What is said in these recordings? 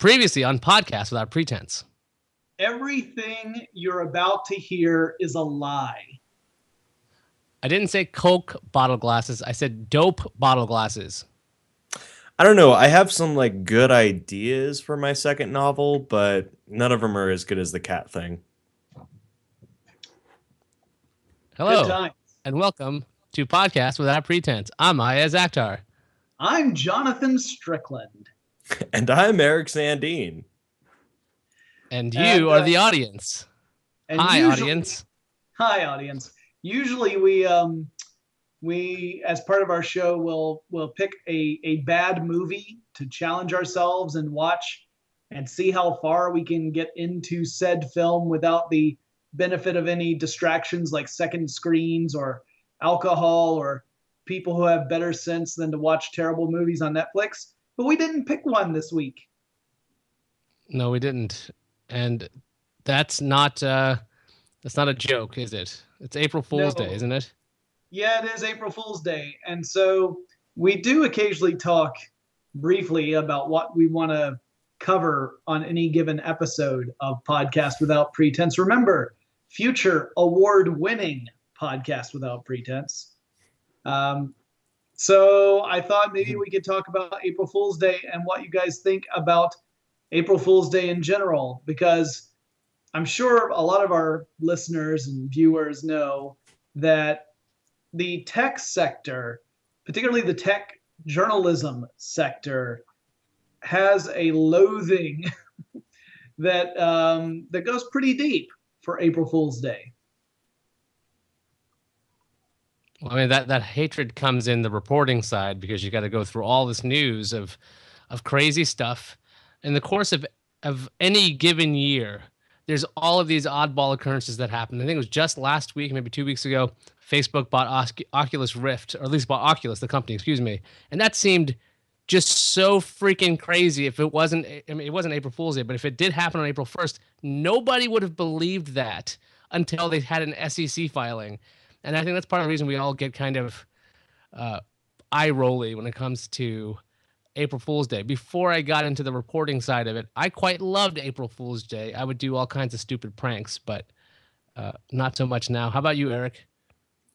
Previously on Podcast Without Pretense. Everything you're about to hear is a lie. I didn't say Coke bottle glasses. I said dope bottle glasses. I don't know. I have some good ideas for my second novel, but none of them are as good as the cat thing. Hello, and welcome to Podcast Without Pretense. I'm Ayaz Akhtar. I'm Jonathan Strickland. And I'm Eric Sandine. And you are the audience. Hi, audience. Hi, audience. Usually we as part of our show will pick a bad movie to challenge ourselves and watch and see how far we can get into said film without the benefit of any distractions like second screens or alcohol or people who have better sense than to watch terrible movies on Netflix. But we didn't pick one this week. No, we didn't. And that's not a joke, is it? It's April Fool's Day, isn't it? Yeah, it is April Fool's Day. And so we do occasionally talk briefly about what we want to cover on any given episode of Podcast Without Pretense. Remember, future award-winning Podcast Without Pretense. So I thought maybe we could talk about April Fool's Day and what you guys think about April Fool's Day in general, because I'm sure a lot of our listeners and viewers know that the tech sector, particularly the tech journalism sector, has a loathing that goes pretty deep for April Fool's Day. Well, I mean, that hatred comes in the reporting side because you got to go through all this news of crazy stuff in the course of any given year. There's all of these oddball occurrences that happen. I think it was just last week, maybe 2 weeks ago, Facebook bought Oculus Rift, or at least bought Oculus, the company, excuse me. And that seemed just so freaking crazy. If it wasn't, I mean, it wasn't April Fool's Day, but if it did happen on April 1st, nobody would have believed that until they had an SEC filing. And I think that's part of the reason we all get kind of eye-rolly when it comes to April Fool's Day. Before I got into the reporting side of it, I quite loved April Fool's Day. I would do all kinds of stupid pranks, but not so much now. How about you, Eric?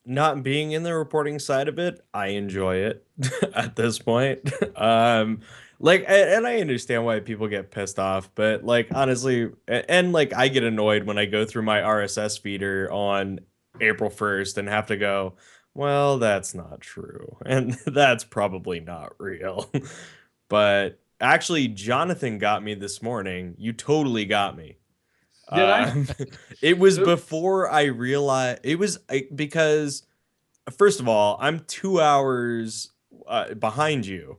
Not being in the reporting side of it, I enjoy it at this point. And I understand why people get pissed off, but honestly, and I get annoyed when I go through my RSS feeder on April 1st and have to go, well, that's not true. And that's probably not real. But actually, Jonathan got me this morning. You totally got me. Did I? It was before I realized it was because, first of all, I'm 2 hours behind you,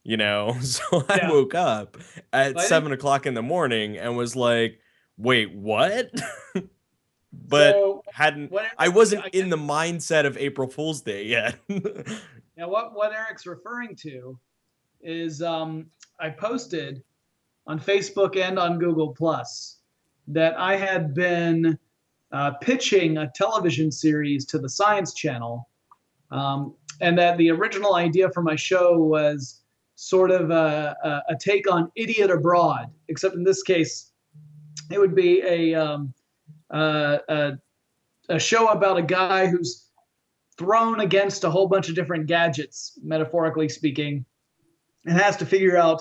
so I woke up at 7 o'clock in the morning and was like, wait, what? But I wasn't in the mindset of April Fool's Day yet. Now, what Eric's referring to is I posted on Facebook and on Google Plus that I had been pitching a television series to the Science Channel, and that the original idea for my show was sort of a take on Idiot Abroad, except in this case, it would be a show about a guy who's thrown against a whole bunch of different gadgets, metaphorically speaking, and has to figure out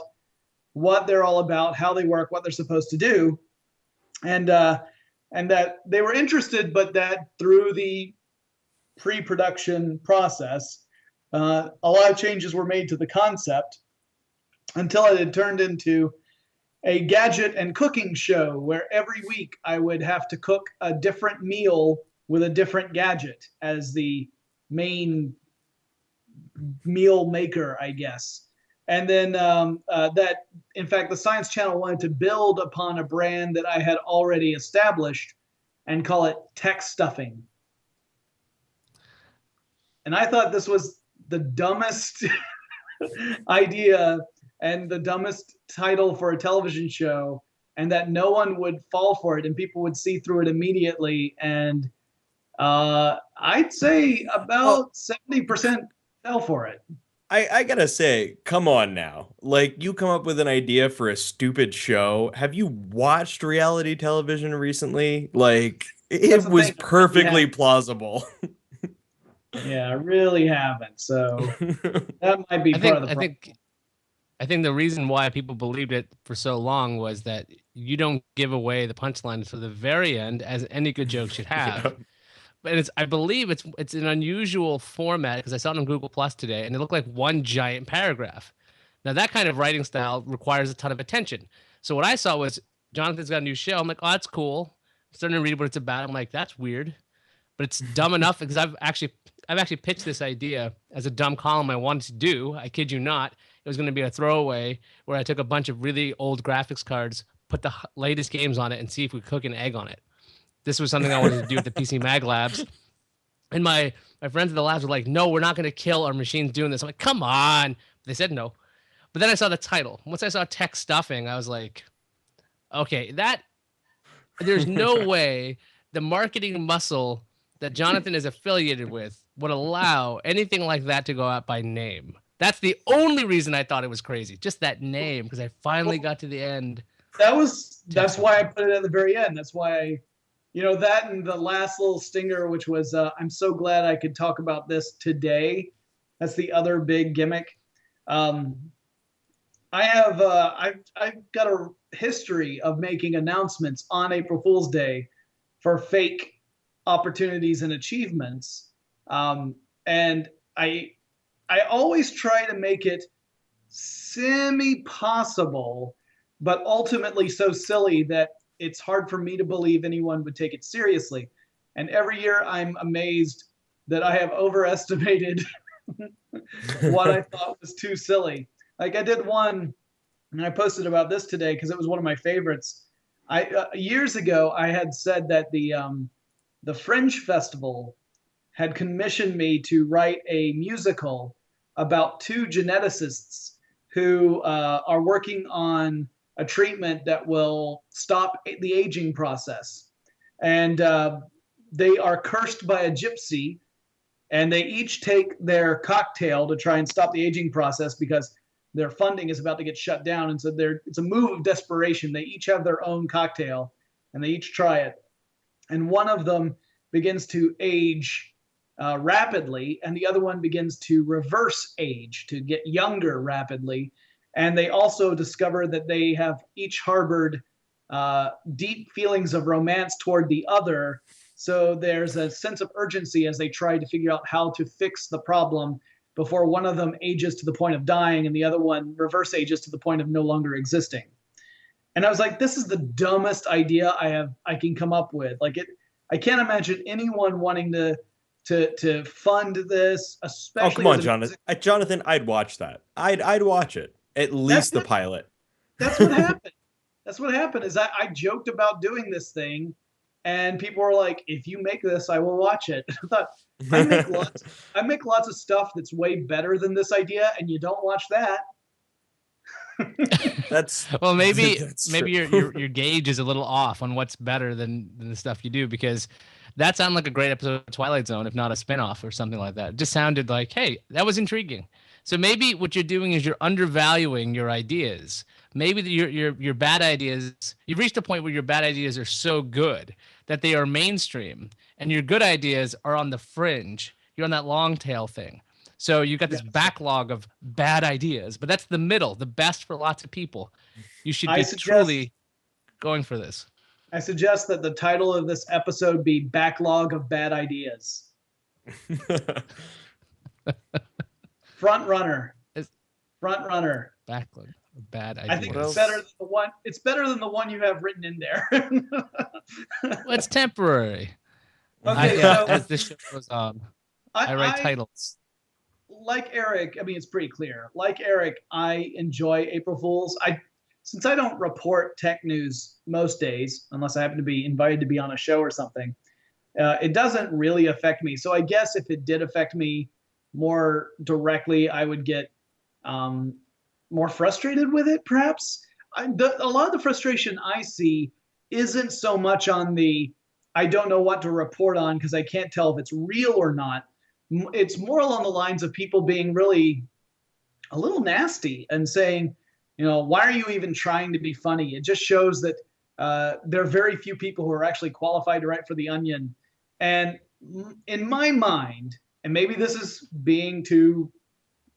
what they're all about, how they work, what they're supposed to do. And that they were interested, but that through the pre-production process, a lot of changes were made to the concept until it had turned into a gadget and cooking show where every week I would have to cook a different meal with a different gadget as the main meal maker, I guess. And then that, in fact, the Science Channel wanted to build upon a brand that I had already established and call it Tech Stuffing. And I thought this was the dumbest idea and the dumbest title for a television show, and that no one would fall for it and people would see through it immediately. And I'd say about 70% fell for it. I gotta say, come on now. Like, you come up with an idea for a stupid show. Have you watched reality television recently? Like, That's it the was thing. I really perfectly haven't. plausible. Yeah, I really haven't. So that might be I part think of the I problem. think I think the reason why people believed it for so long was that you don't give away the punchline to the very end, as any good joke should Yeah. have. But I believe it's an unusual format because I saw it on Google Plus today, and it looked like one giant paragraph. Now that kind of writing style requires a ton of attention. So what I saw was Jonathan's got a new show. I'm like, oh, that's cool. I'm starting to read what it's about. I'm like, that's weird, but it's dumb enough because I've actually pitched this idea as a dumb column I wanted to do. I kid you not. It was going to be a throwaway where I took a bunch of really old graphics cards, put the latest games on it, and see if we could cook an egg on it. This was something I wanted to do at the PC Mag Labs, and my friends at the labs were like, "No, we're not going to kill our machines doing this." I'm like, "Come on!" They said no, but then I saw the title. Once I saw tech stuffing, I was like, "Okay, that there's no way the marketing muscle that Jonathan is affiliated with would allow anything like that to go out by name." That's the only reason I thought it was crazy, just that name, because I finally Well, got to the end. Tech that's why I stuffing. put it at the very end. That's why that and the last little stinger, which was I'm so glad I could talk about this today. That's the other big gimmick. Um, I've got a history of making announcements on April Fool's Day for fake opportunities and achievements, and I I always try to make it semi possible, but ultimately so silly that it's hard for me to believe anyone would take it seriously. And every year I'm amazed that I have overestimated what I thought was too silly. Like I did one, and I posted about this today because it was one of my favorites. I Years ago I had said that the Fringe Festival had commissioned me to write a musical about two geneticists who are working on a treatment that will stop the aging process. And they are cursed by a gypsy, and they each take their cocktail to try and stop the aging process because their funding is about to get shut down. And so it's a move of desperation. They each have their own cocktail, and they each try it. And one of them begins to age rapidly, and the other one begins to reverse age, to get younger rapidly. And they also discover that they have each harbored deep feelings of romance toward the other. So there's a sense of urgency as they try to figure out how to fix the problem before one of them ages to the point of dying and the other one reverse ages to the point of no longer existing. And I was like, this is the dumbest idea I can come up with. Like it, I can't imagine anyone wanting to fund this, Oh, especially come as on, a Jonathan. music. Jonathan, I'd watch that. I'd watch it. At That's least the what pilot. that's what happened. That's what happened. Is I joked about doing this thing, and people were like, "If you make this, I will watch it." I thought I make lots. I make lots of stuff that's way better than this idea, and you don't watch that. That's Well, maybe that's maybe your true. your gauge is a little off on what's better than the stuff you do, because that sounded like a great episode of Twilight Zone, if not a spinoff or something like that. It just sounded like, hey, that was intriguing. So maybe what you're doing is you're undervaluing your ideas. Maybe your bad ideas, you've reached a point where your bad ideas are so good that they are mainstream, and your good ideas are on the fringe. You're on that long tail thing. So you got this Yes. backlog of bad ideas, but that's the middle, the best for lots of people. You should I be suggest truly going for this. I suggest that the title of this episode be "Backlog of Bad Ideas." Front runner, It's front runner. backlog of bad I think What it's ideas. better else? than the one. It's better than the one you have written in there. Well, it's temporary. Okay, so As this show goes on, I write I titles. like Eric. I mean, it's pretty clear. Like Eric, I enjoy April Fools. Since I don't report tech news most days, unless I happen to be invited to be on a show or something, it doesn't really affect me. So I guess if it did affect me more directly, I would get um, more frustrated with it, perhaps. A lot of the frustration I see isn't so much on the I don't know what to report on because I can't tell if it's real or not. It's more along the lines of people being really a little nasty and saying, why are you even trying to be funny? It just shows that there are very few people who are actually qualified to write for The Onion. And in my mind, and maybe this is being too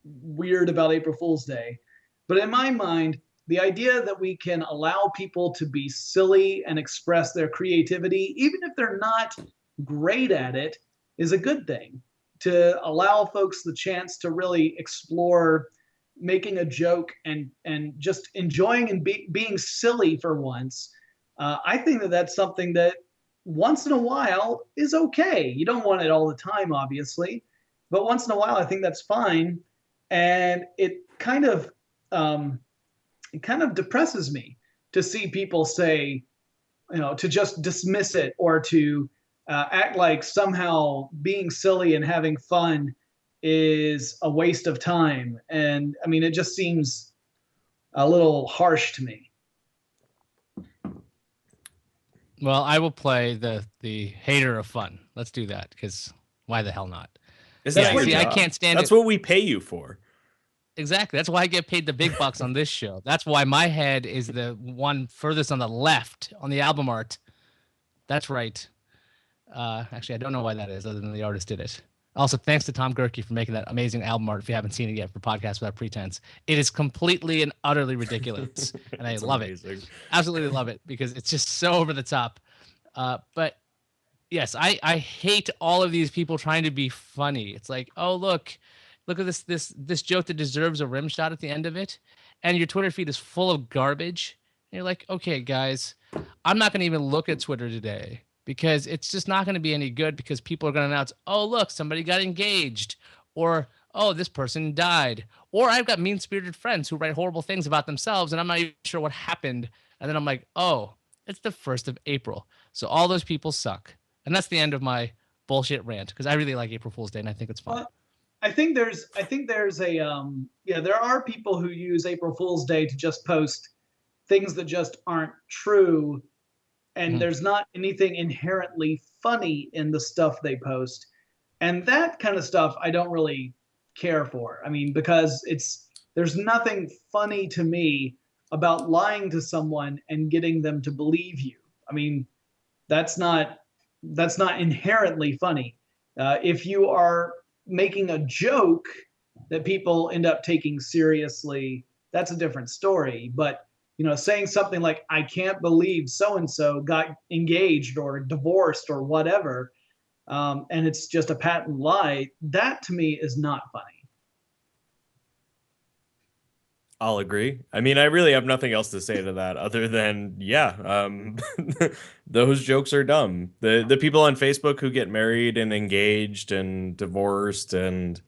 weird about April Fool's Day, but in my mind, the idea that we can allow people to be silly and express their creativity, even if they're not great at it, is a good thing. To allow folks the chance to really explore making a joke and just enjoying and being silly for once. I think that that's something that once in a while is okay. You don't want it all the time, obviously, but once in a while, I think that's fine. And it kind of depresses me to see people say, to just dismiss it or to act like somehow being silly and having fun is a waste of time. And I mean, it just seems a little harsh to me. Well, I will play the hater of fun. Let's do that, because why the hell not? Is that your See, job? I can't stand That's it. what we pay you for. Exactly. That's why I get paid the big bucks on this show. That's why my head is the one furthest on the left on the album art. That's right. Actually, I don't know why that is, other than the artist did it. Also, thanks to Tom Gerke for making that amazing album art. If you haven't seen it yet, for Podcast Without Pretense, it is completely and utterly ridiculous, and I love it. Absolutely love it, because it's just so over the top. But yes, I hate all of these people trying to be funny. It's like, oh, look at this joke that deserves a rim shot at the end of it, and your Twitter feed is full of garbage. And you're like, okay, guys, I'm not going to even look at Twitter today, because it's just not going to be any good, because people are going to announce, oh, look, somebody got engaged, or oh, this person died, or I've got mean-spirited friends who write horrible things about themselves, and I'm not even sure what happened. And then I'm like, oh, it's the 1st of April, so all those people suck. And that's the end of my bullshit rant, because I really like April Fool's Day, and I think it's fun. Well, I think there's a there are people who use April Fool's Day to just post things that just aren't true, and there's not anything inherently funny in the stuff they post. And that kind of stuff I don't really care for. I mean, because there's nothing funny to me about lying to someone and getting them to believe you. I mean, that's not inherently funny. If you are making a joke that people end up taking seriously, that's a different story. But saying something like, I can't believe so and so got engaged or divorced or whatever, and it's just a patent lie, that to me is not funny. I'll agree. I mean, I really have nothing else to say to that other than, yeah, those jokes are dumb. The people on Facebook who get married and engaged and divorced and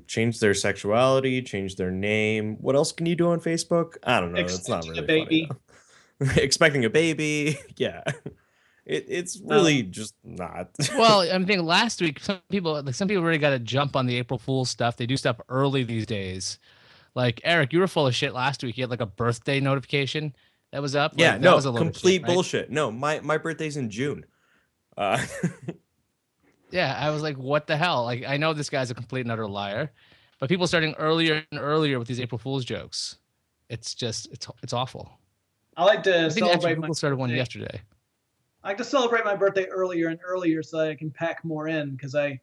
change their sexuality, change their name. What else can you do on Facebook? I don't know. It's not really funny though. Expecting a baby. Yeah. It's really just not. Well, I'm thinking last week, some people already got to jump on the April Fool's stuff. They do stuff early these days. Like, Eric, you were full of shit last week. You had like a birthday notification that was up. Yeah, like, no, that was a load complete of shit, right? bullshit. No, my birthday's in June. Yeah, I was like, what the hell? Like, I know this guy's a complete and utter liar, but people starting earlier and earlier with these April Fool's jokes. It's just, it's awful. I like to I think actually celebrate Google started one yesterday. I like to celebrate my birthday earlier and earlier so that I can pack more in, because I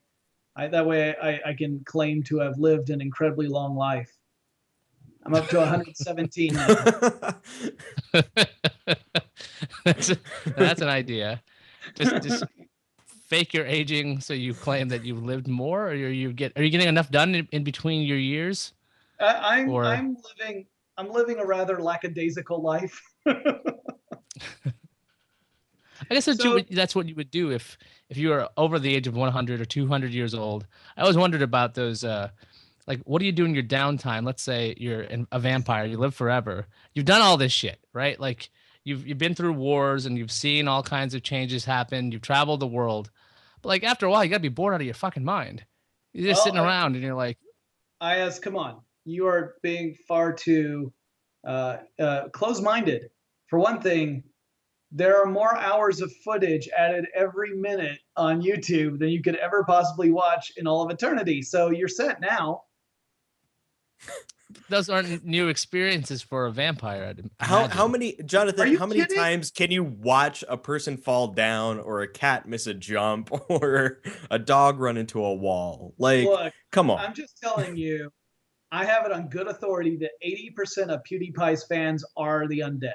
that way I can claim to have lived an incredibly long life. I'm up to 117 now. That's an idea. Just fake your aging so you claim that you've lived more, or are you getting enough done in between your years? I'm living a rather lackadaisical life. I guess that's what you would do if you were over the age of 100 or 200 years old. I always wondered about those. Like, what do you do in your downtime? Let's say you're a vampire, you live forever. You've done all this shit, right? Like, you've been through wars and you've seen all kinds of changes happen. You've traveled the world, but like after a while, you gotta be bored out of your fucking mind. You're just sitting around and you're like, come on, you are being far too close-minded. For one thing, there are more hours of footage added every minute on YouTube than you could ever possibly watch in all of eternity. So you're set now. Those aren't new experiences for a vampire. I'd How imagine. many, Are Jonathan, you how many kidding? times can you watch a person fall down or a cat miss a jump or a dog run into a wall? Like, Look, come on. I'm just telling you, I have it on good authority that 80% of PewDiePie's fans are the undead.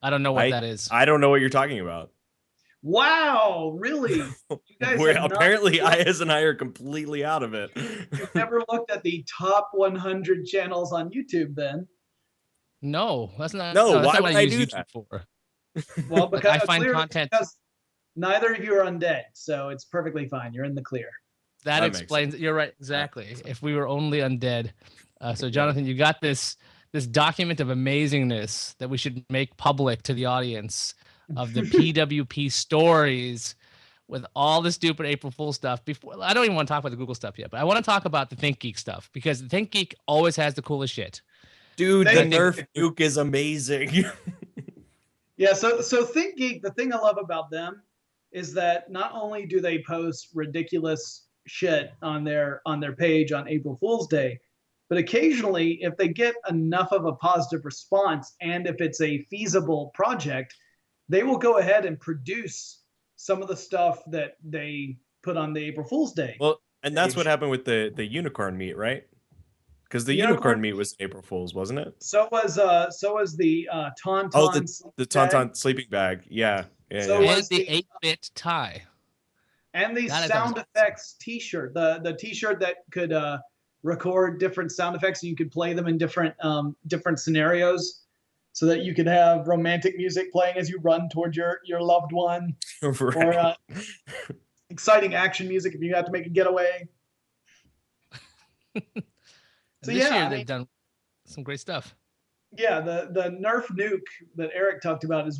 I don't know what I that is. I don't know what you're talking about. Wow, really? You guys Where have not apparently looked, Ayaz and I are completely out of it. you've never looked at the top 100 channels on YouTube then. No, that's not. No, No, that's why not what would I I use do YouTube that? for. Well, Like because I find clearly content because neither of you are undead, so it's perfectly fine. You're in the clear. that That makes sense. explains. You're right, exactly. If we were only undead, so Jonathan, you got this document of amazingness that we should make public to the audience of the PWP stories with all the stupid April Fool stuff. Before I don't even want to talk about the Google stuff yet, but I want to talk about the Think Geek stuff because the Think Geek always has the coolest shit. Dude, the Thank you. Nerf nuke is amazing. Yeah, so ThinkGeek, the thing I love about them is that not only do they post ridiculous shit on their page on April Fool's Day, but occasionally if they get enough of a positive response and if it's a feasible project, they will go ahead and produce some of the stuff that they put on the April Fool's Day Well, and that's what page. happened with the unicorn meat, right? Because the The unicorn unicorn meat meat. was April Fool's, wasn't it? So was the Oh, Tauntaun sleep the bag. Tauntaun sleeping bag. Yeah, yeah, So yeah. And was the the 8-bit tie. and the That I thought was sound awesome. effects T-shirt, the T-shirt that could record different sound effects, and you could play them in different scenarios, so that you could have romantic music playing as you run toward your loved one, or Right. exciting action music if you have to make a getaway. So And this yeah, year I they've mean, done some great stuff. yeah, the Nerf nuke that Eric talked about is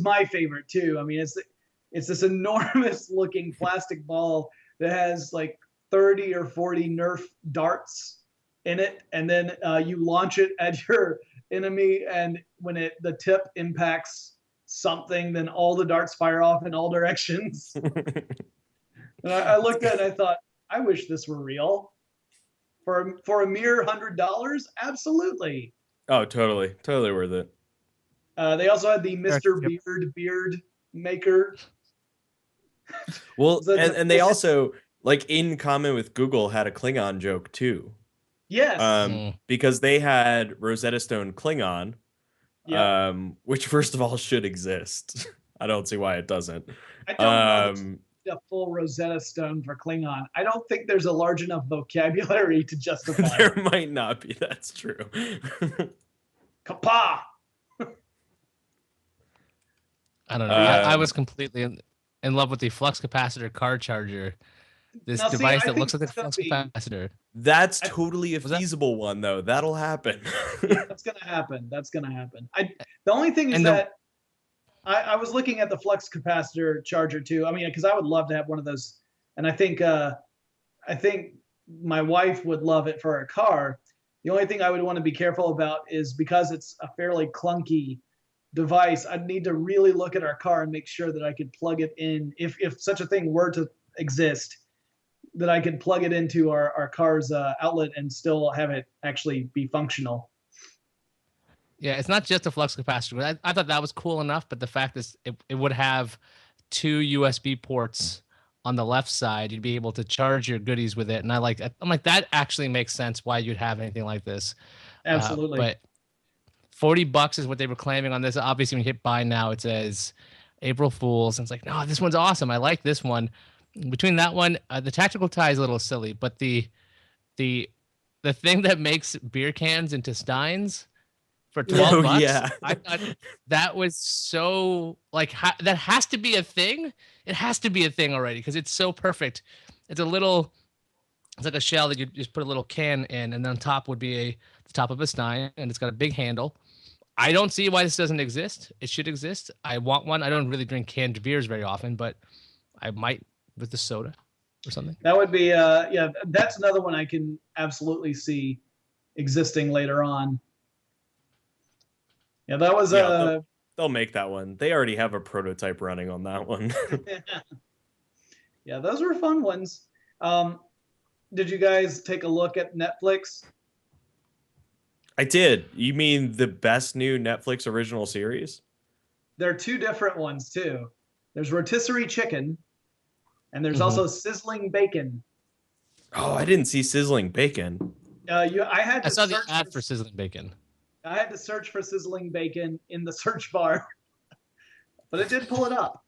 my favorite too. I mean, it's this enormous looking plastic ball that has like 30 or 40 Nerf darts in it, and then you launch it at your enemy, and when the tip impacts something, then all the darts fire off in all directions. And I looked at it and I thought, I wish this were real. For a mere $100, absolutely. Oh, totally, totally worth it. They also had the Eric, Mr. Beard maker. Well, So and they also, like, in common with Google, had a Klingon joke too. yes, Because they had Rosetta Stone Klingon, yep. which first of all should exist. I don't see why it doesn't. I don't know that you need a full Rosetta Stone for Klingon. I don't think there's a large enough vocabulary to justify there it. might not be. That's true. Kapa. I don't know. I was completely in love with the flux capacitor car charger. This Now, see, device I that think looks like a that's gonna flux be capacitor. That's I, totally a Was that? feasible one, though. That'll happen. yeah, that's gonna happen. That's gonna happen. The only thing is And the that I was looking at the flux capacitor charger too. I mean, because I would love to have one of those, and I think my wife would love it for her car. The only thing I would want to be careful about is because it's a fairly clunky device. I'd need to really look at our car and make sure that I could plug it in, if such a thing were to exist, that I could plug it into our car's outlet and still have it actually be functional. yeah, it's not just a flux capacitor. I thought that was cool enough, but the fact is, it would have two USB ports on the left side. You'd be able to charge your goodies with it, and I'm like, that actually makes sense why you'd have anything like this. Absolutely. But $40 is what they were claiming on this. Obviously, when you hit buy now, it says April Fools, and it's like, no, this one's awesome. I like this one. Between that one, the tactical tie is a little silly, but the the thing that makes beer cans into steins for Oh, $12, yeah. I thought that was so like that has to be a thing. It has to be a thing already because it's so perfect. It's like a shell that you just put a little can in, and then on top would be the top of a stein, and it's got a big handle. I don't see why this doesn't exist. It should exist. I want one. I don't really drink canned beers very often, but I might with the soda or something. That would be yeah, that's another one I can absolutely see existing later on. Yeah, that was Yeah, they'll make that one. They already have a prototype running on that one. yeah, those were fun ones. did you guys take a look at Netflix? I did. You mean the best new Netflix original series? There are two different ones too. There's rotisserie chicken, and there's Hmm. also sizzling bacon. Oh, I didn't see Sizzling Bacon. I had I to saw the search for ad for sizzling bacon. I had to search for sizzling bacon in the search bar, but it did pull it up.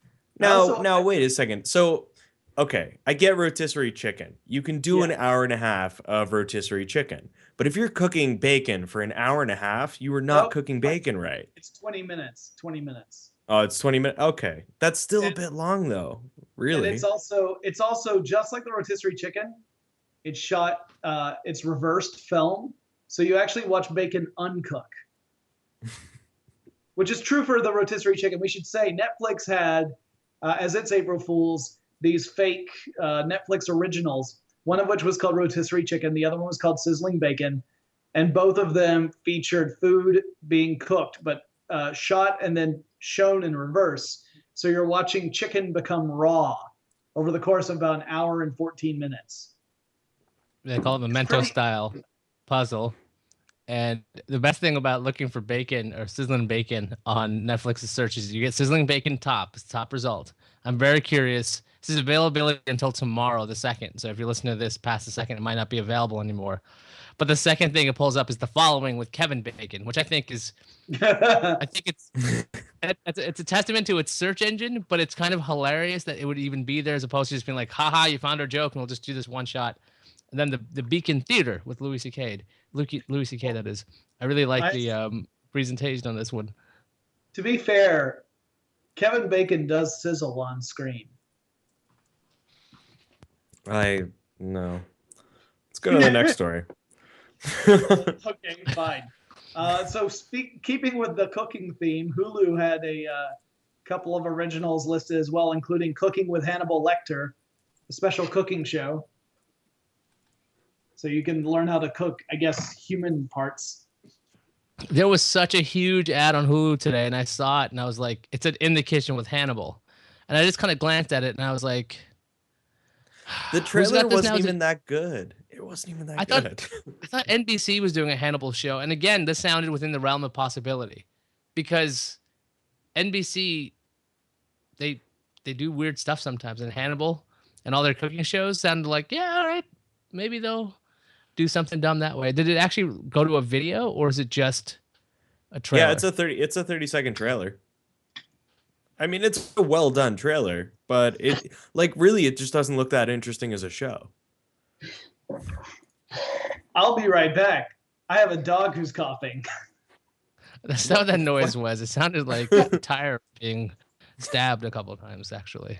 I Now, also, now, wait a second. So, okay, I get rotisserie chicken. You can do yeah, an hour and a half of rotisserie chicken. But if you're cooking bacon for an hour and a half, you are not nope, cooking bacon right. it's 20 minutes. 20 minutes. Oh, it's 20 minutes. Okay. That's still a And, bit long though. and Really? it's also just like the rotisserie chicken. It's shot. It's reversed film, so you actually watch bacon uncook, which is true for the rotisserie chicken. We should say Netflix had, as its April Fools, these fake Netflix originals. One of which was called rotisserie chicken. The other one was called sizzling bacon, and both of them featured food being cooked, but shot and then shown in reverse. So you're watching chicken become raw over the course of about an hour and 14 minutes. They call it It's memento pretty. style puzzle. And the best thing about looking for bacon or sizzling bacon on Netflix's searches, you get sizzling bacon top, it's top result. I'm very curious. This is availability until tomorrow, the second. So if you're listening to this past the second, it might not be available anymore. But the second thing it pulls up is the following with Kevin Bacon, which I think it's a testament to its search engine, but it's kind of hilarious that it would even be there as opposed to just being like, haha, you found our joke and we'll just do this one shot. And then the Beacon Theater with Louis C.K. Louis C.K. That is. I really like I, the presentation on this one. to be fair, Kevin Bacon does sizzle on screen. I no. Let's go to the next story. Okay, fine. Keeping with the cooking theme, Hulu had a couple of originals listed as well, including Cooking with Hannibal Lecter, a special cooking show. So you can learn how to cook, I guess, human parts. There was such a huge ad on Hulu today, and I saw it, and I was like, it said "In the Kitchen with Hannibal," and I just kind of glanced at it, and I was like, The "Who's trailer got this now?" wasn't Is it? even that good. It wasn't even I that thought good. I thought NBC was doing a Hannibal show, and again, this sounded within the realm of possibility, because NBC they they do weird stuff sometimes, and Hannibal and all their cooking shows sounded like, yeah, all right, maybe they'll do something dumb that way. Did it actually go to a video, or is it just a Yeah, trailer? it's a 30-second trailer. I mean, it's a well done trailer, but it like really it just doesn't look that interesting as a show. I'll be right back. I have a dog who's coughing. That's not what that noise What? was. It sounded like a tire being stabbed a couple of times, actually,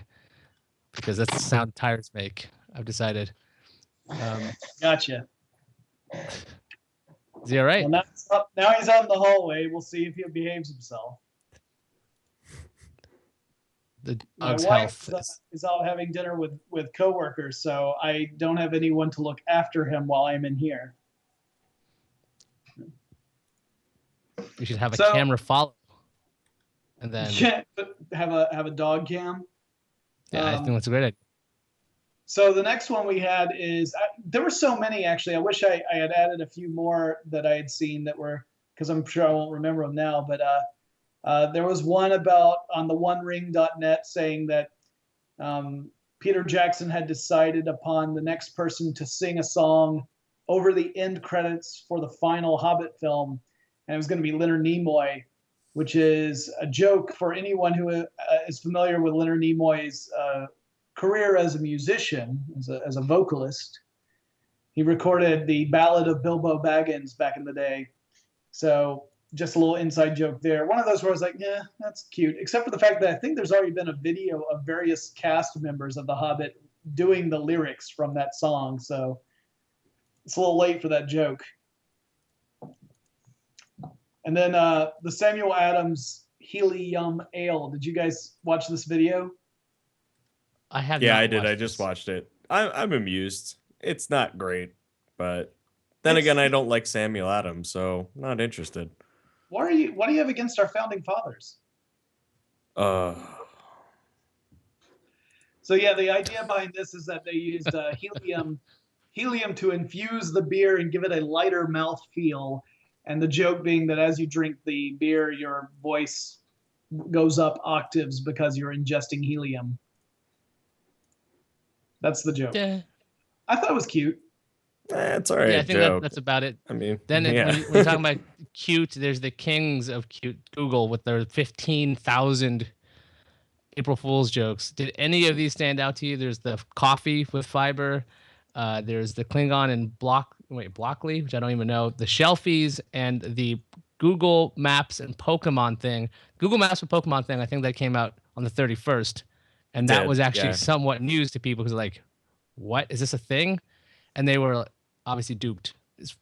because that's the sound tires make. I've decided. Gotcha. Is he all right? Well, now he's out in the hallway. We'll see if he behaves himself. The My dog's wife health. is out having dinner with coworkers, so I don't have anyone to look after him while I'm in here. We should have a So camera follow, and then have a dog cam. yeah, I think Um, that's a great idea. so the next one we had is there were so many actually. I wish I had added a few more that I had seen that were because I'm sure I won't remember them now. But there was one about on the OneRing.net saying that Peter Jackson had decided upon the next person to sing a song over the end credits for the final Hobbit film, and it was going to be Leonard Nimoy, which is a joke for anyone who is familiar with Leonard Nimoy's career as a musician, as a vocalist. He recorded the Ballad of Bilbo Baggins back in the day. So just a little inside joke there. One of those where I was like, yeah, that's cute. Except for the fact that I think there's already been a video of various cast members of The Hobbit doing the lyrics from that song. So it's a little late for that joke. And then the Samuel Adams Helium Ale. Did you guys watch this video? I have Yeah, not I did. I watched just this. watched it. I'm amused. It's not great, but then It's again, I don't like Samuel Adams, so not interested. what do you have against our founding fathers? Uh So yeah, the idea behind this is that they used helium to infuse the beer and give it a lighter mouth feel. And the joke being that as you drink the beer, your voice goes up octaves because you're ingesting helium. That's the joke. Yeah, I thought it was cute. It's all yeah, I right think that joke. that's about it. I mean, Then yeah. when you're talking about cute, there's the kings of cute, Google, with their 15,000 April Fool's jokes. Did any of these stand out to you? There's the coffee with fiber. There's the Klingon and Blockly, which I don't even know. The Shelfies and the Google Maps and Pokemon thing. Google Maps and Pokemon thing, I think that came out on the 31st. And that was actually Yeah. somewhat news to people because, like, what? Is this a thing? And they were obviously duped.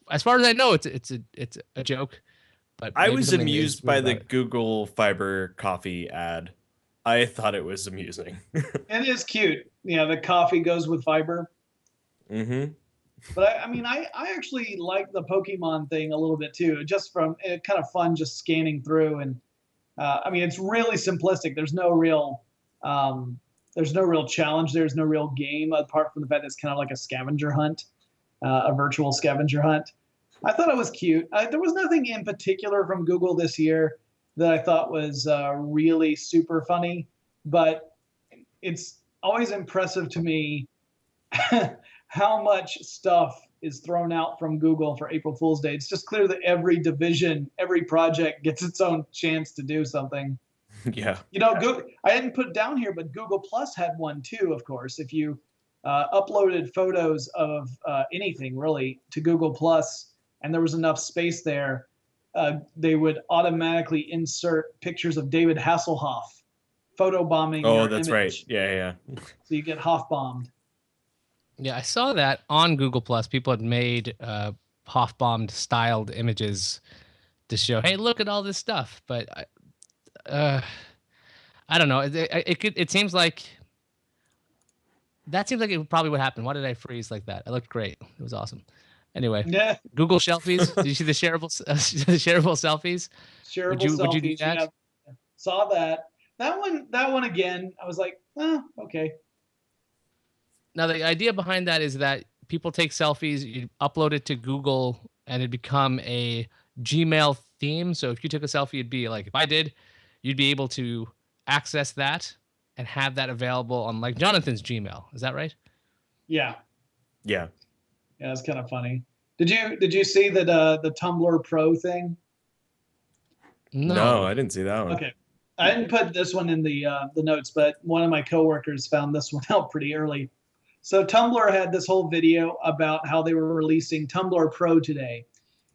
As far as I know, it's a joke. But I maybe was something is amused real by the about it. Google Fiber coffee ad. I thought it was amusing. It is cute. Yeah, the coffee goes with fiber. Mm-hmm. But I mean, I actually like the Pokemon thing a little bit too, just from it kind of fun just scanning through. And I mean, it's really simplistic. Um, there's no real challenge. There's no real game apart from the fact that it's kind of like a scavenger hunt, a virtual scavenger hunt. I thought it was cute. There was nothing in particular from Google this year that I thought was really super funny, but it's always impressive to me how much stuff is thrown out from Google for April Fool's Day. It's just clear that every division, every project gets its own chance to do something. Yeah. You know, I didn't put it down here, but Google Plus had one too, of course. If you uploaded photos of anything really to Google Plus and there was enough space there, they would automatically insert pictures of David Hasselhoff photobombing Oh, your that's image. right. Yeah. So you get Hoff bombed. Yeah, I saw that on Google Plus. People had made Hoff-bombed styled images to show, hey, look at all this stuff. But I don't know. It seems like that seems like it probably would happen. Why did I freeze like that? I looked great. It was awesome. Anyway, Yeah, Google Shelfies. Did you see the the shareable selfies? shareable Would you do selfies. that? Yeah, saw that. That one again. I was like, oh, okay. Now the idea behind that is that people take selfies, you upload it to Google, and it become a Gmail theme. So if you took a selfie, it'd be like if I did, you'd be able to access that and have that available on like Jonathan's Gmail. Is that right? Yeah, Yeah. yeah, it's kind of funny. Did you see that the Tumblr Pro thing? No, No. I didn't see that one. Okay, I didn't put this one in the notes, but one of my coworkers found this one out pretty early. So Tumblr had this whole video about how they were releasing Tumblr Pro today,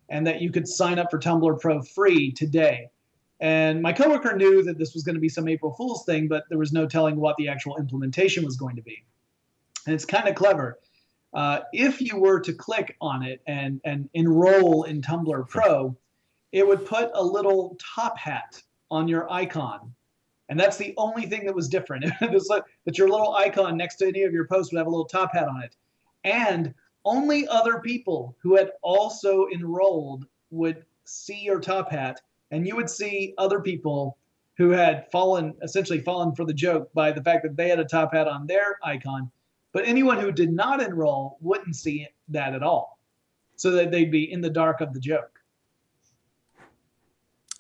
and that you could sign up for Tumblr Pro free today. And my coworker knew that this was going to be some April Fool's thing, but there was no telling what the actual implementation was going to be. And it's kind of clever. If you were to click on it and enroll in Tumblr Pro, it would put a little top hat on your icon. And that's the only thing that was different. It was like that your little icon next to any of your posts would have a little top hat on it. And only other people who had also enrolled would see your top hat, and you would see other people who had essentially fallen for the joke by the fact that they had a top hat on their icon. But anyone who did not enroll wouldn't see that at all. So that they'd be in the dark of the joke.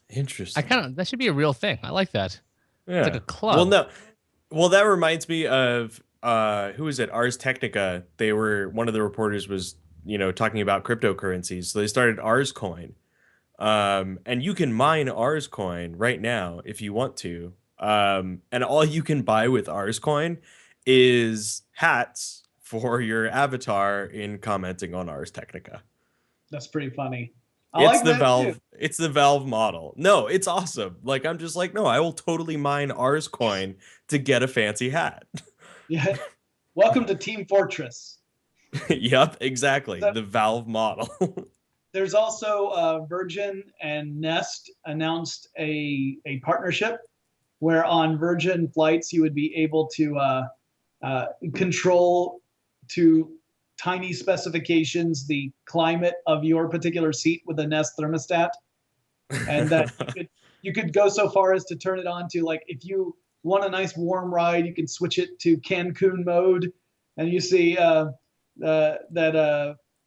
Interesting. That should be a real thing. I like that. Yeah. It's like a club. Well, no. Well, that reminds me of who is it? Ars Technica. One of the reporters was, talking about cryptocurrencies. So they started Ars Coin. And you can mine Ars Coin right now if you want to. And all you can buy with Ars Coin is hats for your avatar in commenting on Ars Technica. That's pretty funny. I It's like the that Valve. too. It's the Valve model. No, it's awesome. Like I'm just like, no, I will totally mine Ars Coin to get a fancy hat. Yeah. Welcome to Team Fortress. Yep, exactly. So The Valve model. there's also Virgin and Nest announced a partnership where on Virgin flights you would be able to control to tiny specifications the climate of your particular seat with a Nest thermostat, and that you could go so far as to turn it on to, like, if you want a nice warm ride, you can switch it to Cancun mode, and you see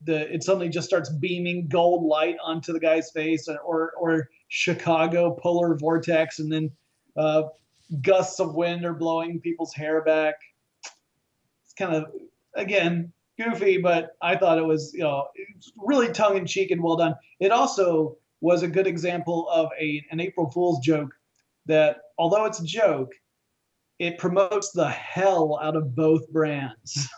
it suddenly just starts beaming gold light onto the guy's face, or Chicago polar vortex, and then gusts of wind are blowing people's hair back. It's kind of, again, goofy, but I thought it was, really tongue in cheek and well done. It also was a good example of an April Fool's joke that, although it's a joke, it promotes the hell out of both brands.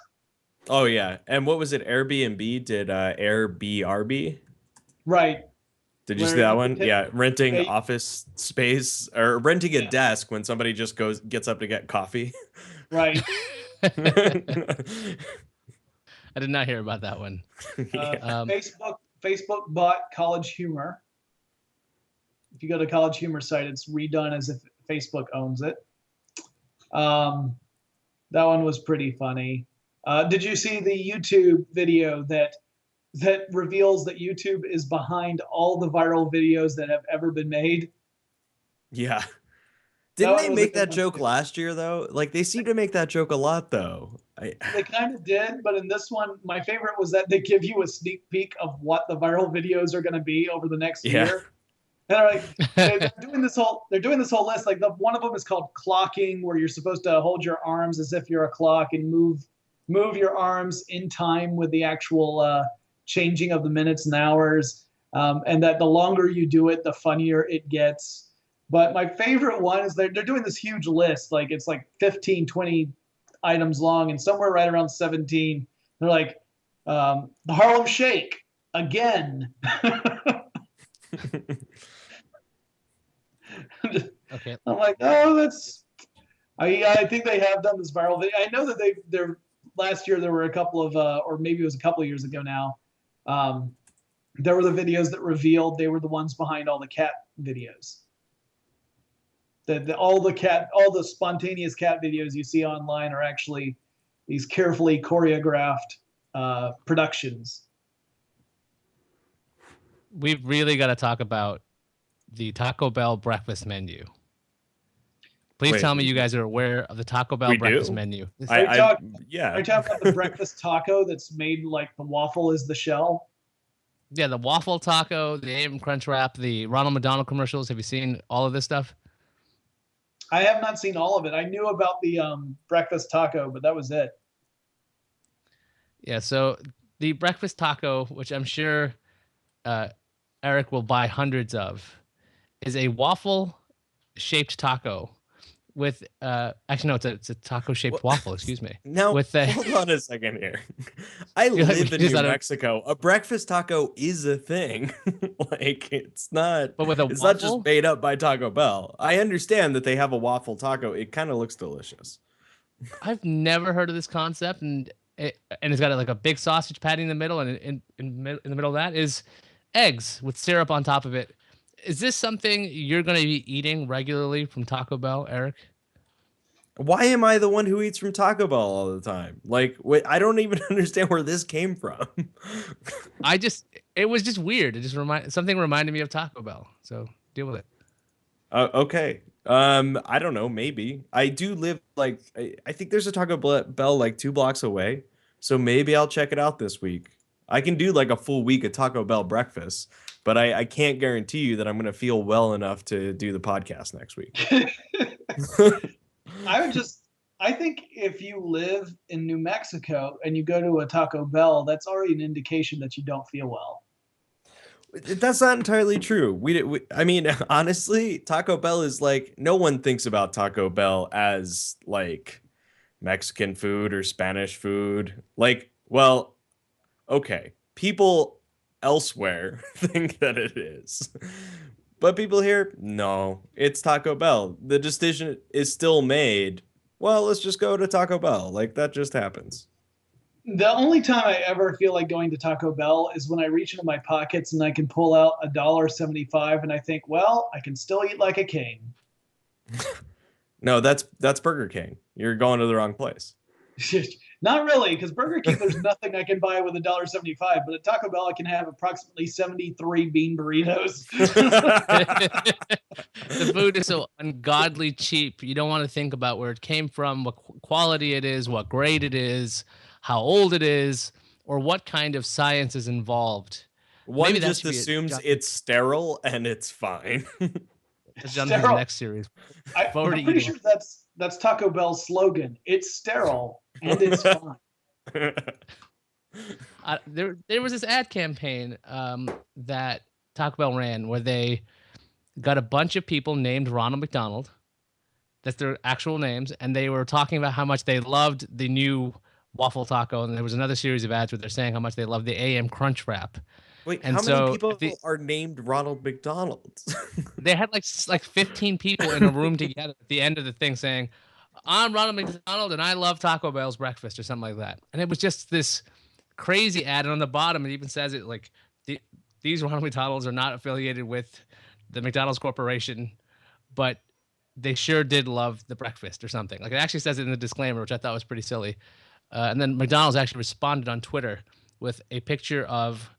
Oh yeah, and what was it? Airbnb did Airbnb. Right. Did you see that one? Yeah, renting office space or renting a desk when somebody just gets up to get coffee. Right. I did not hear about that one. Yeah. Facebook bought College Humor. If you go to College Humor site, it's redone as if Facebook owns it. That one was pretty funny. Did you see the YouTube video that reveals that YouTube is behind all the viral videos that have ever been made? Yeah. Didn't they make that joke last year, though? Like, they seem to make that joke a lot, though. They kind of did, but in this one, my favorite was that they give you a sneak peek of what the viral videos are going to be over the next year. And they're like, they're doing this whole list. Like, one of them is called clocking, where you're supposed to hold your arms as if you're a clock and move your arms in time with the actual changing of the minutes and hours. And that the longer you do it, the funnier it gets. But my favorite one is they're doing this huge list. Like, it's like 15, 20 items long, and somewhere right around 17, they're like, the Harlem Shake again. Okay. I'm like, oh, that's. I think they have done this viral video. I know that they're last year there were a couple of, or maybe it was a couple of years ago now. There were the videos that revealed they were the ones behind all the cat videos. All the spontaneous cat videos you see online are actually these carefully choreographed productions. We've really got to talk about the Taco Bell breakfast menu. Please tell me you guys are aware of the Taco Bell breakfast menu. Are you talking about the breakfast taco that's made like the waffle is the shell? Yeah, the waffle taco, the AM Crunch Wrap, the Ronald McDonald commercials. Have you seen all of this stuff? I have not seen all of it. I knew about the breakfast taco, but that was it. Yeah, so the breakfast taco, which I'm sure Eric will buy hundreds of, is a waffle-shaped taco with actually no, it's a taco-shaped waffle. Excuse me. Now, hold on a second here. I live in New Mexico. A breakfast taco is a thing. Like, it's not. But with a it's waffle? Not just made up by Taco Bell. I understand that they have a waffle taco. It kind of looks delicious. I've never heard of this concept, and it's got like a big sausage patty in the middle, and in the middle of that is eggs with syrup on top of it. Is this something you're going to be eating regularly from Taco Bell, Eric? Why am I the one who eats from Taco Bell all the time? Like, wait, I don't even understand where this came from. It was just weird. It just something reminded me of Taco Bell. So deal with it. Okay. I don't know. Maybe I do live like I think there's a Taco Bell like 2 blocks away. So maybe I'll check it out this week. I can do like a full week of Taco Bell breakfast, but I can't guarantee you that I'm going to feel well enough to do the podcast next week. I think if you live in New Mexico and you go to a Taco Bell, that's already an indication that you don't feel well. That's not entirely true. I mean, honestly, Taco Bell is like, no one thinks about Taco Bell as like Mexican food or Spanish food. Like, well, okay, people elsewhere think that it is, but people here, no, it's Taco Bell. The decision is still made. Well, let's just go to Taco Bell. Like, that just happens. The only time I ever feel like going to Taco Bell is when I reach into my pockets and I can pull out $1.75 and I think, well, I can still eat like a king. No, that's Burger King. You're going to the wrong place. Not really, because Burger King, there's nothing I can buy with $1.75, but at Taco Bell, I can have approximately 73 bean burritos. The food is so ungodly cheap. You don't want to think about where it came from, what quality it is, what grade it is, how old it is, or what kind of science is involved. One Maybe that just should be assumes it's sterile and it's fine. that's Jonathan's Sterile. next series. Forward I'm pretty eating. sure that's Taco Bell's slogan. It's sterile and it's fine. There was this ad campaign that Taco Bell ran where they got a bunch of people named Ronald McDonald. That's their actual names, and they were talking about how much they loved the new waffle taco. And there was another series of ads where they're saying how much they love the AM Crunch Wrap. Wait, And how many so people are named Ronald McDonald? they had like 15 people in a room together at the end of the thing saying, "I'm Ronald McDonald and I love Taco Bell's breakfast," or something like that. And it was just this crazy ad. And on the bottom, it even says it like these Ronald McDonalds are not affiliated with the McDonald's Corporation, but they sure did love the breakfast or something. Like it actually says it in the disclaimer, which I thought was pretty silly. And then McDonald's actually responded on Twitter with a picture of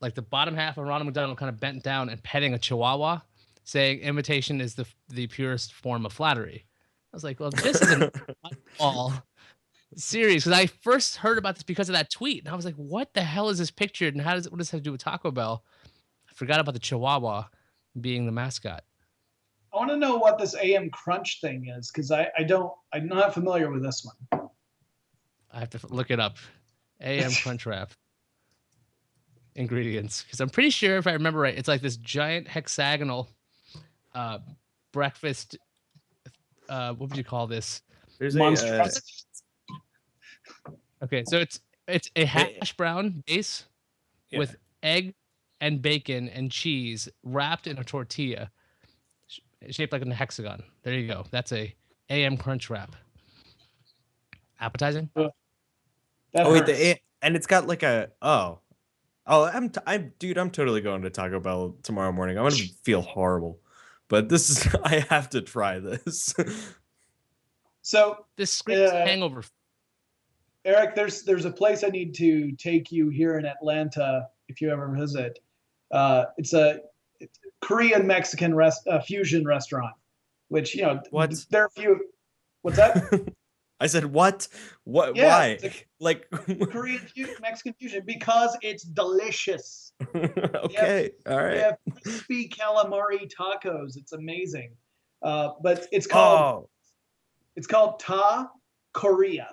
like the bottom half of Ronald McDonald kind of bent down and petting a chihuahua, saying imitation is the purest form of flattery. I was like, well, this is an all serious, because I first heard about this because of that tweet, and I was like, what the hell is this pictured, and what does this have to do with Taco Bell? I forgot about the chihuahua being the mascot. I want to know what this AM Crunch thing is, because I'm not familiar with this one. I have to look it up. AM Crunch Wrap ingredients, because I'm pretty sure, if I remember right, it's like this giant hexagonal breakfast. What would you call this? There's Monstrosity. Okay, so it's a hash brown base with egg and bacon and cheese wrapped in a tortilla shaped like a hexagon. There you go. That's a AM Crunch Wrap. Appetizing. Wait, and it's got like a I'm totally going to Taco Bell tomorrow morning. I'm gonna feel horrible, but this is I have to try this. So this screams hangover. Eric, there's a place I need to take you here in Atlanta if you ever visit. It's a Korean Mexican fusion restaurant, which what? There are few. What's that? I said what? What? Yeah, why? Like Korean Mexican fusion, because it's delicious. Okay, all right. We have crispy calamari tacos. It's amazing, but it's called Ta Korea.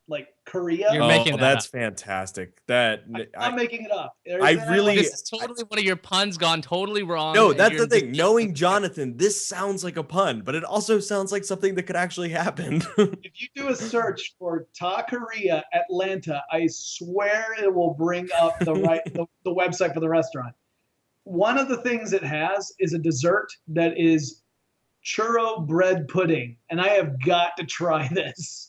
Like Korea. You're making that's fantastic. I'm making it up. This is totally one of your puns gone totally wrong. No, that's the thing. Knowing Jonathan, this sounds like a pun, but it also sounds like something that could actually happen. If you do a search for Ta Korea Atlanta, I swear it will bring up the website for the restaurant. One of the things it has is a dessert that is churro bread pudding, and I have got to try this.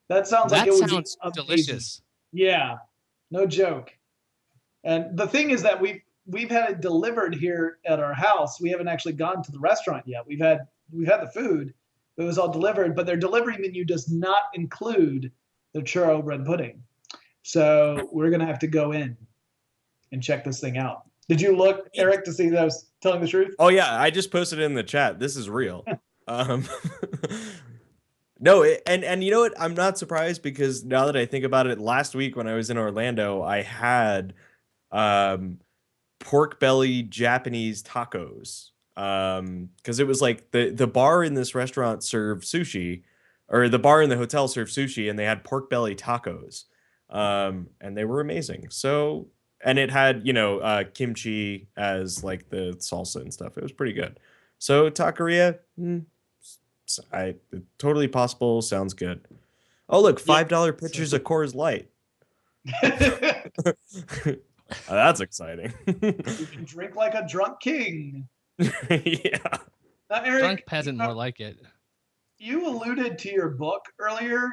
That sounds like it would be delicious. Yeah, no joke. And the thing is that we've had it delivered here at our house. We haven't actually gone to the restaurant yet. We've had the food. It was all delivered, but their delivery menu does not include the churro bread pudding. So we're gonna have to go in and check this thing out. Did you look, Eric, to see that I was telling the truth? Oh yeah, I just posted it in the chat. This is real. No, and you know what? I'm not surprised, because now that I think about it, last week when I was in Orlando, I had pork belly Japanese tacos. Because it was like the bar in this restaurant served sushi, or the bar in the hotel served sushi, and they had pork belly tacos. And they were amazing. So, and it had, kimchi as like the salsa and stuff. It was pretty good. So taqueria, totally possible. Sounds good. Oh, look, $5 pitchers of Coors Light. That's exciting. You can drink like a drunk king. Yeah. Now, Eric, drunk peasant, more like it. You alluded to your book earlier,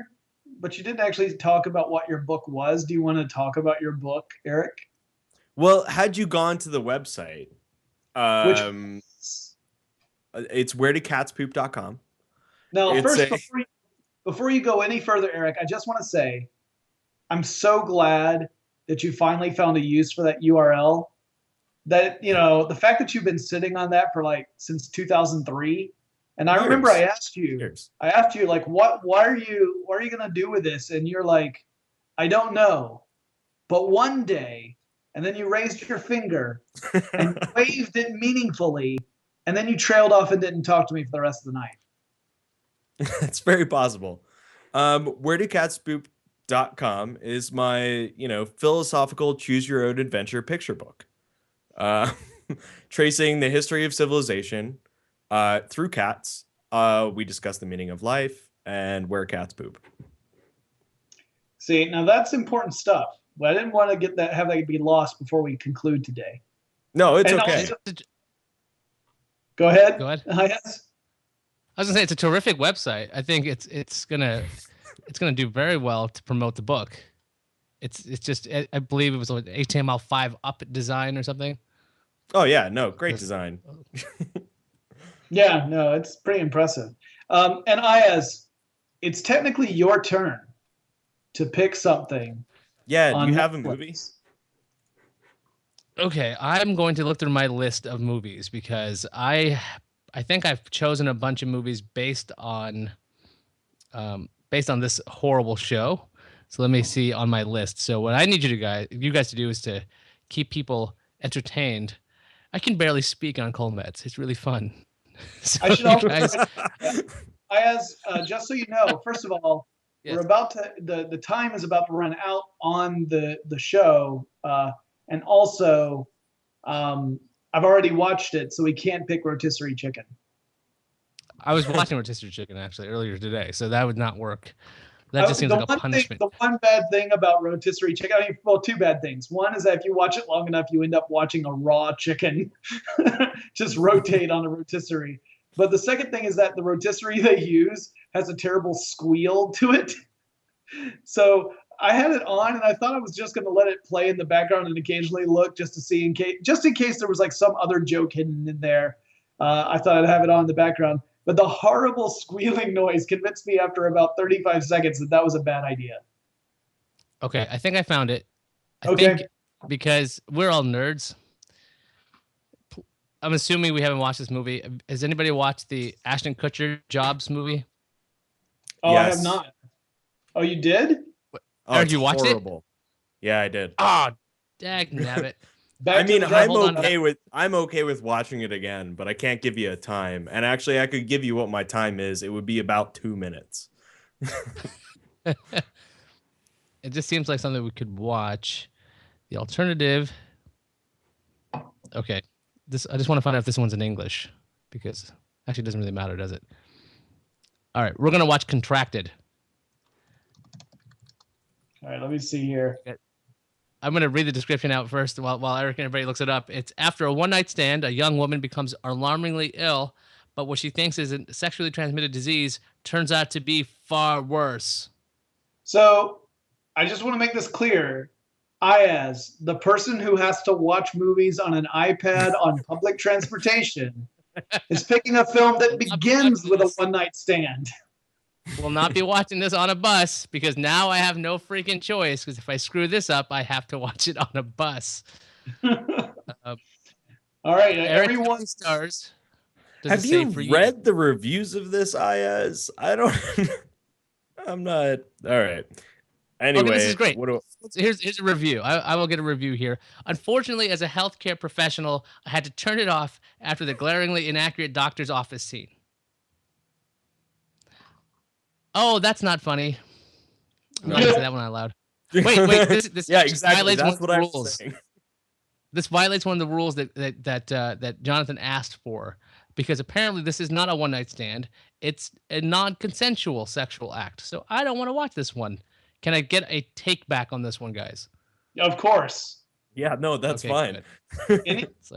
but you didn't actually talk about what your book was. Do you want to talk about your book, Eric? Well, had you gone to the website, it's wheredidcatspoop.com. Now, before you go any further, Eric, I just want to say I'm so glad that you finally found a use for that URL. That, the fact that you've been sitting on that for like since 2003, and I remember Years. I asked you like, what are you gonna do with this? And you're like, I don't know, but one day, and then you raised your finger and waved it meaningfully, and then you trailed off and didn't talk to me for the rest of the night. It's very possible. WhereDoCatsPoop.com is my, philosophical choose your own adventure picture book. Tracing the history of civilization through cats. We discuss the meaning of life and where cats poop. See, now that's important stuff. But I didn't want to have that be lost before we conclude today. No, it's okay. Go ahead. Go ahead. Yes. I was gonna say it's a terrific website. I think it's gonna do very well to promote the book. It's just I believe it was like HTML5 up design or something. Oh yeah, no, great design. Yeah, no, it's pretty impressive. And Ayaz, it's technically your turn to pick something. Yeah, do you have a movie? Okay, I'm going to look through my list of movies because I think I've chosen a bunch of movies based on this horrible show. So let me see on my list. So what I need you guys to do is to keep people entertained. I can barely speak on cold meds. It's really fun. So I should also, Ayaz, just so you know, first of all, yes, we're about to the time is about to run out on the show, and also, I've already watched it, so we can't pick rotisserie chicken. I was watching rotisserie chicken actually earlier today, so that would not work. That just seems like a punishment. The one bad thing about rotisserie chicken, well, two bad things. One is that if you watch it long enough, you end up watching a raw chicken just rotate on a rotisserie. But the second thing is that the rotisserie they use has a terrible squeal to it. So I had it on, and I thought I was just going to let it play in the background and occasionally look just to see in case there was like some other joke hidden in there. I thought I'd have it on in the background. But the horrible squealing noise convinced me after about 35 seconds that was a bad idea. Okay, I think I found it. I think because we're all nerds, I'm assuming we haven't watched this movie. Has anybody watched the Ashton Kutcher Jobs movie? Oh, yes. I have not. Oh, you did? Oh, did you watch it? Yeah, I did. Oh, dagnabbit. I'm okay with watching it again, but I can't give you a time. And actually, I could give you what my time is. It would be about 2 minutes. It just seems like something we could watch. The alternative. Okay, I just want to find out if this one's in English, because actually it doesn't really matter, does it? All right, we're gonna watch Contracted. All right, let me see here. I'm going to read the description out first while Eric and everybody looks it up. It's after a one-night stand, a young woman becomes alarmingly ill, but what she thinks is a sexually transmitted disease turns out to be far worse. So I just want to make this clear. Ayaz, the person who has to watch movies on an iPad on public transportation, is picking a film that begins with a one-night stand. Will not be watching this on a bus because now I have no freaking choice, because if I screw this up, I have to watch it on a bus. All right, everyone stars. Have you read the reviews of this, Ayaz? I'm not. All right. Anyway, okay, this is great. Here's a review. I will get a review here. Unfortunately, as a healthcare professional, I had to turn it off after the glaringly inaccurate doctor's office scene. Oh, that's not funny. I'm not gonna say that one out loud. Wait. This yeah, exactly. Violates one of the rules. This violates one of the rules that Jonathan asked for, because apparently this is not a one-night stand. It's a non-consensual sexual act. So I don't want to watch this one. Can I get a take back on this one, guys? Of course. Yeah, no, that's fine.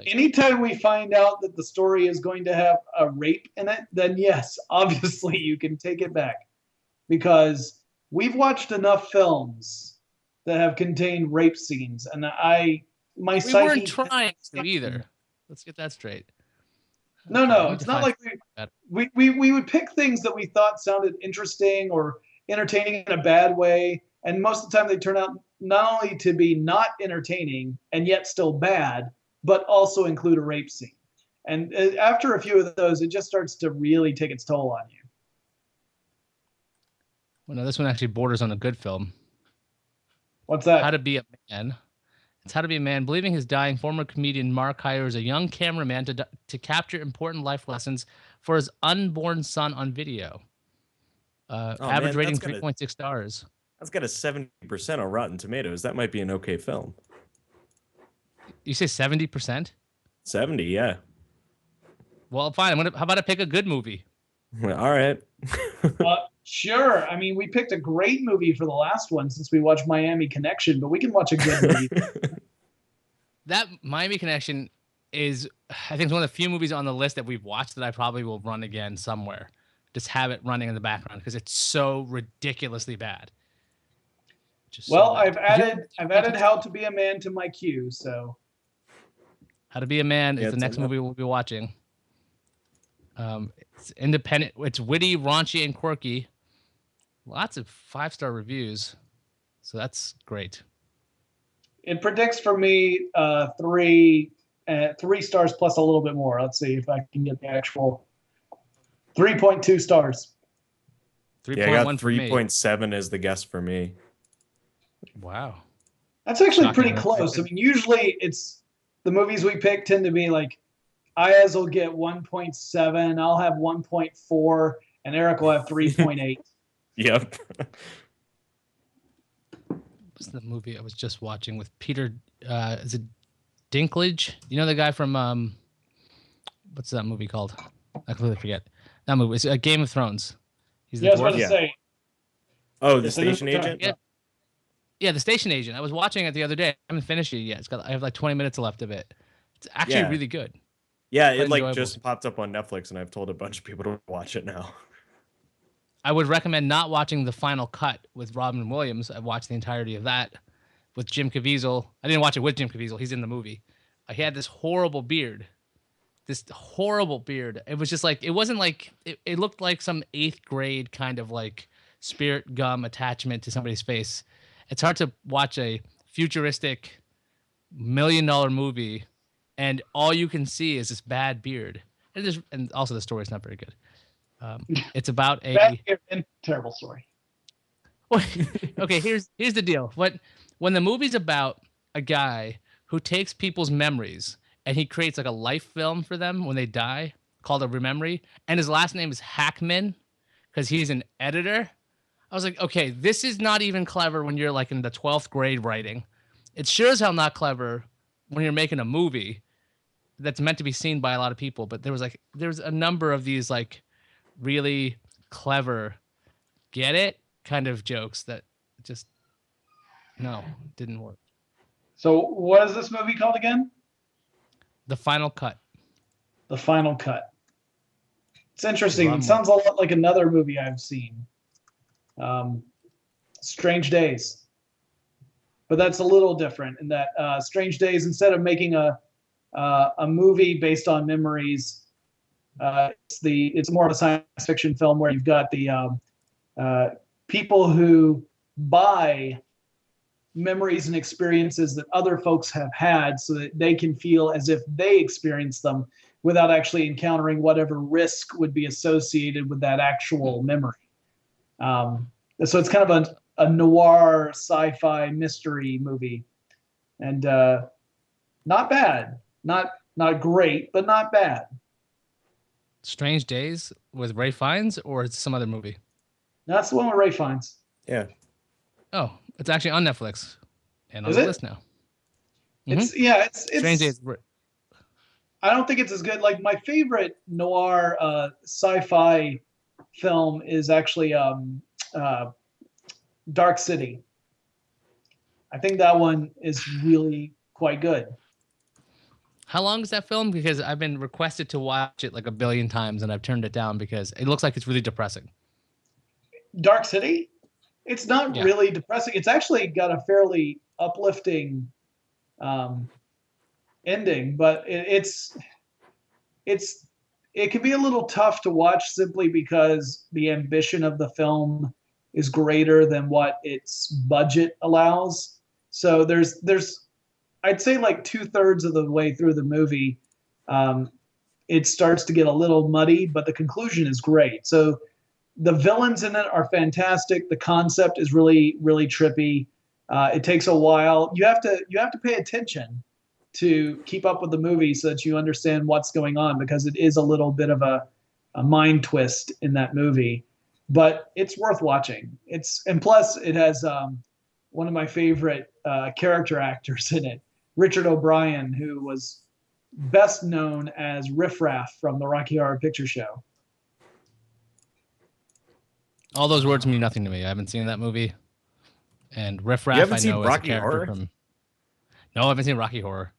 Anytime we find out that the story is going to have a rape in it, then yes, obviously you can take it back. Because we've watched enough films that have contained rape scenes, and we weren't trying to either. Let's get that straight. No, Okay, no, let me it's not define like that. we would pick things that we thought sounded interesting or entertaining in a bad way, and most of the time they turn out not only to be not entertaining and yet still bad, but also include a rape scene. And after a few of those, it just starts to really take its toll on you. Well, no, this one actually borders on a good film. What's How that? to Be a Man. It's How to Be a Man. Believing his dying, former comedian Mark hires a young cameraman to capture important life lessons for his unborn son on video. Oh Average man, rating 3.6 stars. that's got a 70% on Rotten Tomatoes. That might be an okay film. You say 70%? 70, yeah. Well, fine. How about I pick a good movie? All right. Sure. I mean, we picked a great movie for the last one since we watched Miami Connection, but we can watch a good movie. That Miami Connection is, I think, it's one of the few movies on the list that we've watched that I probably will run again somewhere. Just have it running in the background because it's so ridiculously bad. Just Well, so bad. I've added How to Be a Man to my queue, so How to Be a Man is Yeah, the it's next enough. movie we'll be watching. It's independent. It's witty, raunchy, and quirky. Lots of 5-star reviews, so that's great. it predicts for me three stars plus a little bit more. Let's see if I can get the actual 3.2 stars. Yeah, I got 3.1 for me. 3.7 as the guess for me. Wow. That's actually Shocking. pretty close. I mean, usually it's the movies we pick tend to be like Ayaz will get 1.7, I'll have 1.4, and Eric will have 3.8. Yep. What's the movie I was just watching with Peter? Is it Dinklage? You know the guy from what's that movie called? I completely forget. That movie. It's Game of Thrones. He's the Yeah, I was about dwarf. to Yeah. say. Oh, the Yes, I know station what you're agent? talking about. Yeah, the station agent. I was watching it the other day. I haven't finished it yet. I have like 20 minutes left of it. It's actually Yeah. really good. Yeah, Quite it like enjoyable. just popped up on Netflix and I've told a bunch of people to watch it now. I would recommend not watching the final cut with Robin Williams. I've watched the entirety of that with Jim Caviezel. I didn't watch it with Jim Caviezel. He's in the movie. He had this horrible beard. This horrible beard. It was just like, it wasn't like, it looked like some 8th grade kind of like spirit gum attachment to somebody's face. It's hard to watch a futuristic $1 million movie and all you can see is this bad beard. And also the story's not very good. It's about Bad and terrible story. okay, here's the deal. When the movie's about a guy who takes people's memories and he creates like a life film for them when they die called a Rememory, and his last name is Hackman because he's an editor. I was like, okay, this is not even clever when you're like in the 12th grade writing. It's sure as hell not clever when you're making a movie that's meant to be seen by a lot of people. But there's a number of these like really clever, get it kind of jokes that just didn't work. So, what is this movie called again? The Final Cut. The Final Cut. It's interesting. Ron It sounds a lot like another movie I've seen. Strange Days. But that's a little different in that Strange Days, instead of making a movie based on memories, it's more of a science fiction film where you've got the people who buy memories and experiences that other folks have had so that they can feel as if they experienced them without actually encountering whatever risk would be associated with that actual memory. So it's kind of a noir sci-fi mystery movie, and not bad, not great, but not bad. Strange Days with Ray Fiennes, or it's some other movie? That's the one with Ray Fiennes. Yeah. Oh, it's actually on Netflix and on Is the it? list now. It's Strange Days. I don't think it's as good. Like my favorite noir sci-fi film is actually Dark City. I think that one is really quite good. How long is that film? Because I've been requested to watch it like a billion times and I've turned it down because it looks like it's really depressing. Dark City? It's not really depressing. It's actually got a fairly uplifting ending, but it's it can be a little tough to watch simply because the ambition of the film is greater than what its budget allows. So there's I'd say like 2/3 of the way through the movie, um, it starts to get a little muddy, but the conclusion is great. So the villains in it are fantastic. The concept is really really trippy. It takes a while. You have to pay attention to keep up with the movie so that you understand what's going on because it is a little bit of a mind twist in that movie. But it's worth watching. And plus it has one of my favorite character actors in it, Richard O'Brien, who was best known as Riff Raff from the Rocky Horror Picture Show. All those words mean nothing to me. I haven't seen that movie. And Riff Raff, You haven't I seen know as a Rocky character Horror? from. No, I haven't seen Rocky Horror.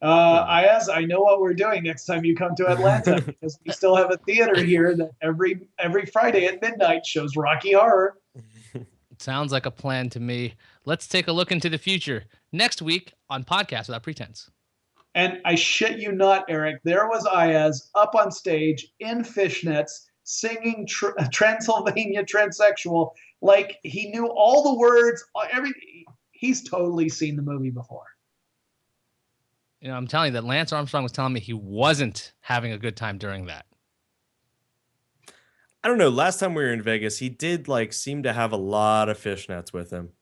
I know what we're doing next time you come to Atlanta because we still have a theater here that every Friday at midnight shows Rocky Horror. It sounds like a plan to me. Let's take a look into the future next week on Podcast Without Pretense. And I shit you not, Eric, there was Ayaz up on stage in fishnets singing Transylvania Transsexual like he knew all the words. He's totally seen the movie before. You know, I'm telling you that Lance Armstrong was telling me he wasn't having a good time during that. I don't know. Last time we were in Vegas, he did like seem to have a lot of fishnets with him.